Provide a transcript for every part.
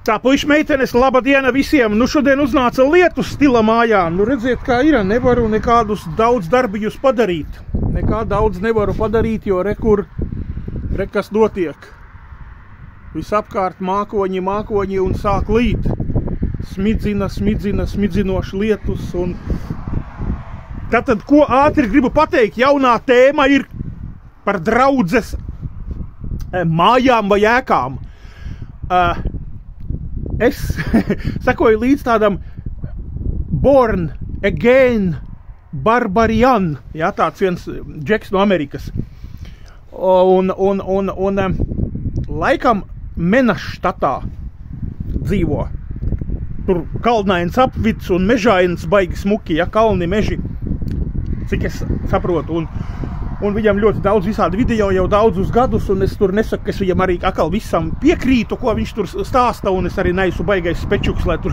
Tā, puiši meitenes, laba diena visiem. Nu, šodien uznāca lietus stila mājā. Nu, redziet, kā ir. Nevaru nekādus daudz darbījus padarīt. Nekā daudz nevaru padarīt, jo kas notiek. Visapkārt mākoņi un sāk līt. Smidzinoši lietus. Un... Tātad, ko ātri gribu pateikt, jaunā tēma ir par draudzes mājām vai ēkām. Es sekoju līdz tādam Born Again Barbarian, jā, tāds viens džeks no Amerikas. Un laikam Menas štatā dzīvo. Tur kalnains apvids un mežains baigi smuki, ja, kalni meži, cik es saprotu. Un viņam ļoti daudz visādi video jau daudzus gadus, un es tur nesaku, ka es viņam arī atkal visam piekrītu, ko viņš tur stāsta, un es arī neesmu baigais spečuks, lai tur,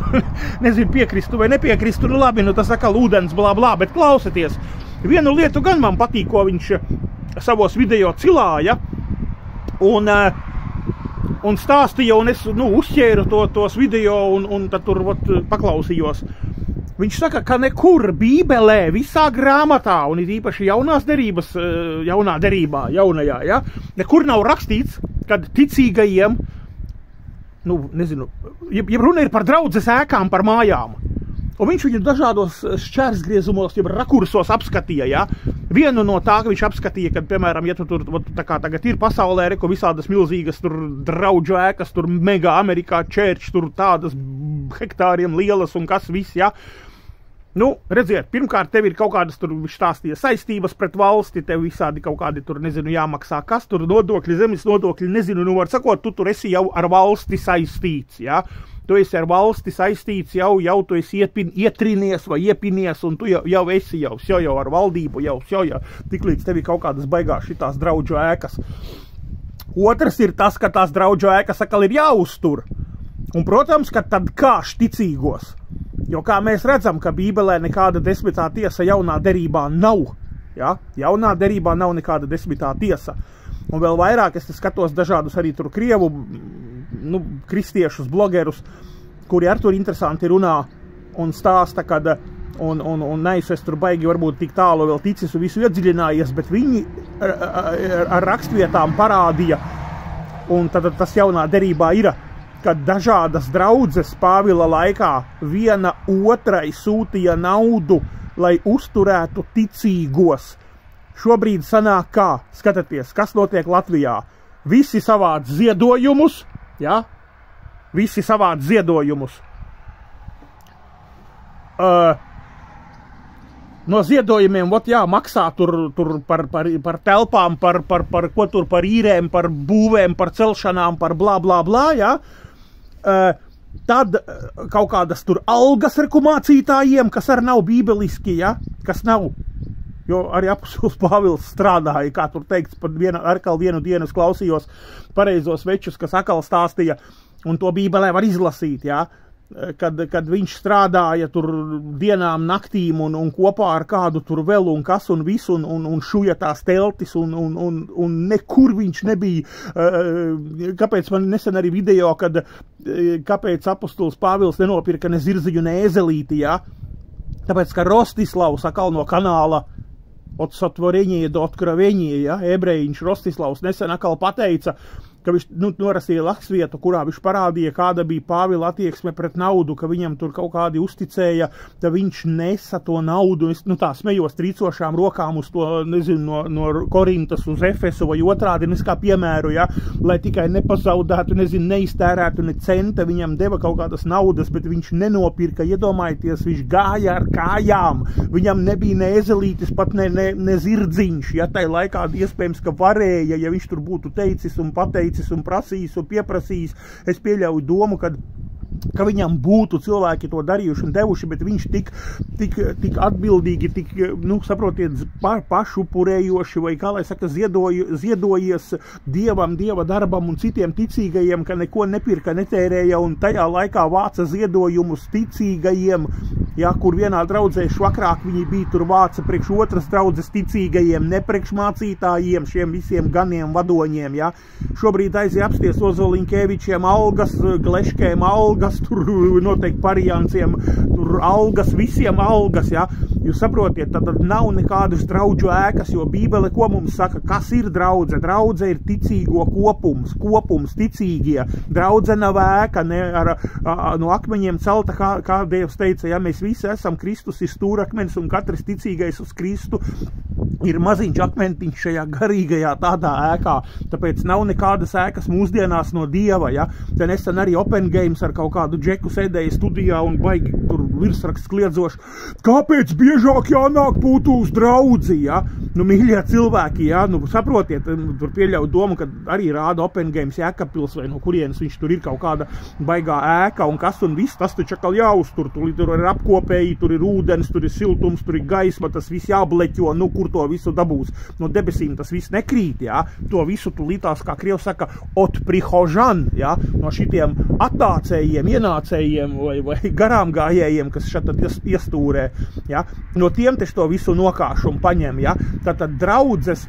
nezinu, piekristu vai nepiekristu, nu labi, nu tas atkal ūdens, blā, blā, bet klausieties, vienu lietu gan man patīk, ko viņš savos video cilāja, un stāstīja, un es, uzķēru tos video, un tad tur, paklausījos. Viņš saka, ka nekur Bībelē, visā grāmatā, un ir īpaši jaunā derībā, jaunajā, ja, nekur nav rakstīts, kad ticīgajiem, jeb runa ir par draudzes ēkām, par mājām. Un viņš viņu dažādos šķērsgriezumos, jeb rakursos apskatīja, ja. Vienu no tā, ka viņš apskatīja, kad, piemēram, ja tu tur, tā kā tagad ir pasaulē, reko visādas milzīgas tur draudžu ēkas, tur mega Amerikā church, tur tādas hektāriem lielas un kas viss, ja. Redziet, pirmkārt, tev ir kaut kādas tur stāstīja saistības pret valsti, tev visādi kaut kādi tur, nezinu, jāmaksā, kas tur nodokļi, zemes nodokļi, nezinu, var sakot, tu tur esi jau ar valsti saistīts, ja? Tu esi ar valsti saistīts, jau tu esi ietrinies vai iepinies, un tu jau esi jau ar valdību, jau, tiklīdz tev ir kaut kādas baigās šitās draudžu ēkas. Otrs ir tas, ka tās draudžu ēkas atkal ir jāuztur. Un, protams, ka tad kāš ticīgos. Jo kā mēs redzam, ka Bībelē nekāda desmitā tiesa jaunā derībā nav. Ja? Jaunā derībā nav nekāda desmitā tiesa. Un vēl vairāk es skatos dažādus arī tur krievu, kristiešus, blogerus, kuri ar tur interesanti runā un stāsta, kad, un neesmu es tur baigi varbūt tik tālu vēl ticis un visu iedziļinājies, bet viņi ar rakstvietām parādīja, un tad tas jaunā derībā ir, kad dažādas draudzes Pāvila laikā viena otrai sūtīja naudu, lai uzturētu ticīgos. Šobrīd sanāk kā, skatieties, kas notiek Latvijā. Visi savāc ziedojumus, ja? Visi savāc ziedojumus. No ziedojumiem, maksā tur par telpām, ko tur par īrēm, par būvēm, par celšanām, par blā, blā, blā, ja? Tad kaut kādas tur algas rekumācītājiem, kas arī nav bībeliski, ja? Kas nav, jo arī apustulis Pāvils strādāja, kā tur teikts, atkal vienu dienu es klausījos pareizos večus, kas atkal stāstīja, un to Bībelē var izlasīt, ja? Kad viņš strādāja tur dienām, naktīm un kopā ar kādu tur vēl un kas un visu un šuja tās teltis un nekur viņš nebija. Kāpēc man nesen arī video, kāpēc apustulis Pāvils nenopirka ne zirziņu, ne ezelīti, ja? Tāpēc, ka Rostislavs atkal no kanāla od sotvorenie do otkrovenie, ja? Ebrejiņš Rostislavs nesen atkal pateica, ka viņš norasīja laksvietu, kurā viņš parādīja, kāda bija Pāvila attieksme pret naudu, ka viņam tur kaut kādi uzticēja, ka viņš nesa to naudu, es tā smejos trīcošām rokām uz to, nezinu, no Korintas uz Efesu vai otrādi, kā piemēru, ja, lai tikai nepazaudētu, nezinu, neiztērētu ne centa, viņam deva kaut kādas naudas, bet viņš nenopirka, iedomājieties, viņš gāja ar kājām, viņam nebija ne ezelītis, pat ne zirdziņš, ja tai laikā iespējams, ka varēja, ja viņš tur būtu teicis un pateicis, un prasījis un pieprasījis, es pieļauju domu, ka viņam būtu cilvēki to darījuši un devuši, bet viņš tik atbildīgi, saprotiet, pašupurējoši, vai kā lai saka, ziedojies Dievam, Dieva darbam un citiem ticīgajiem, ka neko nepirka, netērēja un tajā laikā vāca ziedojumus ticīgajiem ja, kur vienā draudzē švakrāk viņi bija tur vāca priekš otras draudzes ticīgajiem, ne priekš mācītājiem, šiem visiem ganiem, vadoņiem, ja. Šobrīd aizie apsties Ozoliņkevičiem algas, Gleškēm algas, tur noteikti Parijanciem, tur algas, visiem algas, ja. Jūs saprotiet, tad nav nekādas draudžu ēkas, jo Bībele ko mums saka, kas ir draudze? Draudze ir ticīgo kopums, ticīgie. Draudze nav ēka, ne no akmeņiem celta, kā Dievs teica, ja mēs visi esam, Kristus ir stūrakmenis un katrs ticīgais uz Kristu ir maziņš akmentiņš šajā garīgajā tādā ēkā. Tāpēc nav nekādas ēkas mūsdienās no Dieva, ja. Te nesen arī Open Games ar kaut kādu džeku sēdēja studijā un baigi tur virsraksts kliedzoši. Kāpēc biežāk jānāk būtu uz draudzi, ja? Nu, mīļie cilvēki, ja? Nu, saprotiet, tur pieļauj domu, ka arī rāda Open Games Jēkabpils vai no kurienes viņš tur ir kaut kāda baigā ēka un kas un viss, tas taču atkal jāuztur. Tur ir apkopēji, tur ir ūdens, tur ir siltums, tur ir gaisma, tas viss jābleķo, nu, kur to visu dabūs. No debesīm tas viss nekrīt, ja? To visu tu lītās, kā Krievs saka, od prihožan, ja? No šitiem atnācējiem, ienācējiem vai garām gājējiem, kas šeit iestūrē, ja? No tiem taču to visu nokāš un paņem, ja? Tātad draudzes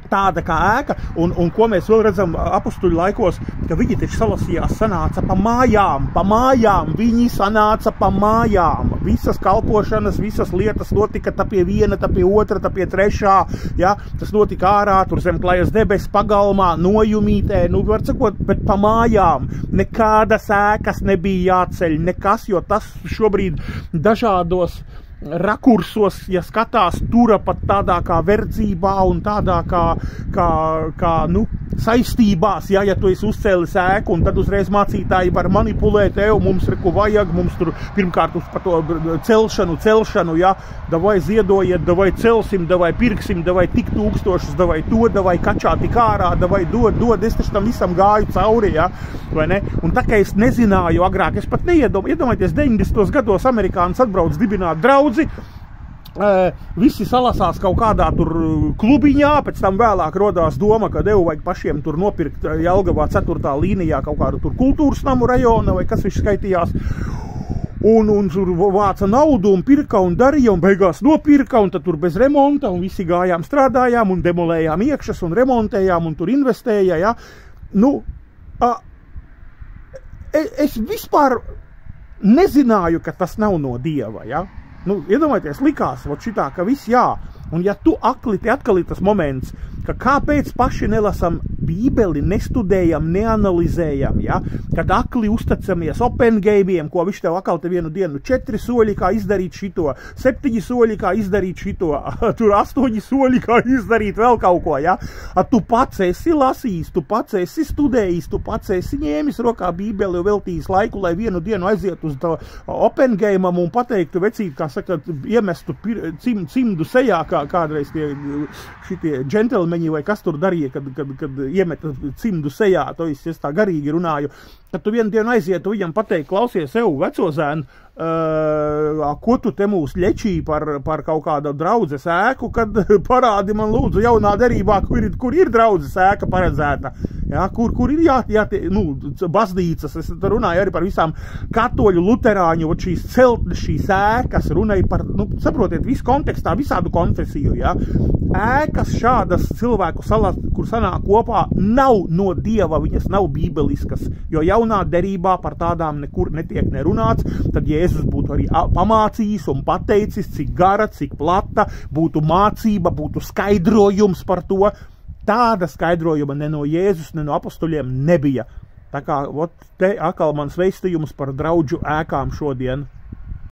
tāda kā ēka, un ko mēs vēl redzam apustuļu laikos, ka viņi taču salasījās sanāca pa mājām, viņi sanāca pa mājām. Visas kalpošanas, visas lietas notika tā pie viena, tā pie otra, tā pie trešā, ja, tas notika ārā, tur zem klajas debes pagalmā, nojumītē, nu, var sakot, bet pa mājām. Nekādas ēkas nebija jāceļ, nekas, jo tas šobrīd dažādos rakursos, ja skatās, tura pat tādā kā verdzībā un tādā kā nu, saistībās, ja tu esi uzcēlis ēku, un tad uzreiz mācītāji var manipulēt, mums reku vajag, mums tur pirmkārt uz par to celšanu, ja, davai ziedojiet, davai celsim, davai pirksim, davai tik tūkstošus, davai to, davai kačā tik ārā, davai dod, es taču tam visam gāju cauri, ja, vai ne? Un tā kā es nezināju agrāk, es pat iedomājieties, 90. gados amerikānis atbrauc dibināt draudzi, visi salasās kaut kādā tur klubiņā, pēc tam vēlāk rodās doma, ka vajag pašiem tur nopirkt Jelgavā 4. līnijā kaut kādu tur kultūras namu rajona, vai kas viņš skaitījās, un tur vāca naudu un pirka un darīja, un beigās nopirka, un tad tur bez remonta, un visi gājām strādājām, un demolējām iekšas, un remontējām, un tur investēja, ja. Nu, es vispār nezināju, ka tas nav no Dieva, ja. Nu, iedomājieties, likās, šitā, ka viss jā. Un ja tu te atkal ir tas moments, ka kāpēc paši nelasam Bībeli, nestudējam, neanalizējam, ja? Kad akli uztacamies Open Game'iem, ko viņš tev atkal te vienu dienu 4 soļi, kā izdarīt šito, 7 soļi, kā izdarīt šito, tur 8 soļi, kā izdarīt vēl kaut ko, ja? Tu pats esi lasījis, tu pats esi studējis, tu pats esi ņēmis rokā Bībeli, veltījis laiku, lai vienu dienu aiziet uz Open Game'am un pateiktu vecīt, kā saka, iemestu cimdu sejā, kādreiz šitie džentelmeņi vai kas tur darīja, kad iemeta cimdu sejā, to es tā garīgi runāju, kad tu vienu dienu aizietu viņam pateikt, klausies, veco zēnu, ko tu te mūs ļečī par kaut kādu draudzes ēku, kad parādi man lūdzu jaunā derībā, kur ir draudzes ēka paredzēta, ja, kur ir baznīcas, es runāju arī par visām katoļu, luterāņu, šīs celtnes, šīs ēkas, runāju par, saprotiet, visu kontekstā, visādu konfesiju, ja, ēkas šādas cilvēku salās, kur sanāk kopā, nav no Dieva, viņas nav bībeliskas, jo jaunā derībā par tādām nekur netiek nerunāts, tad Jēzus būtu arī pamācījis un pateicis, cik gara, cik plata, būtu mācība, būtu skaidrojums par to. Tāda skaidrojuma ne no Jēzus, ne no apostuļiem nebija. Tā kā, te atkal mans veistījums par draudžu ēkām šodien.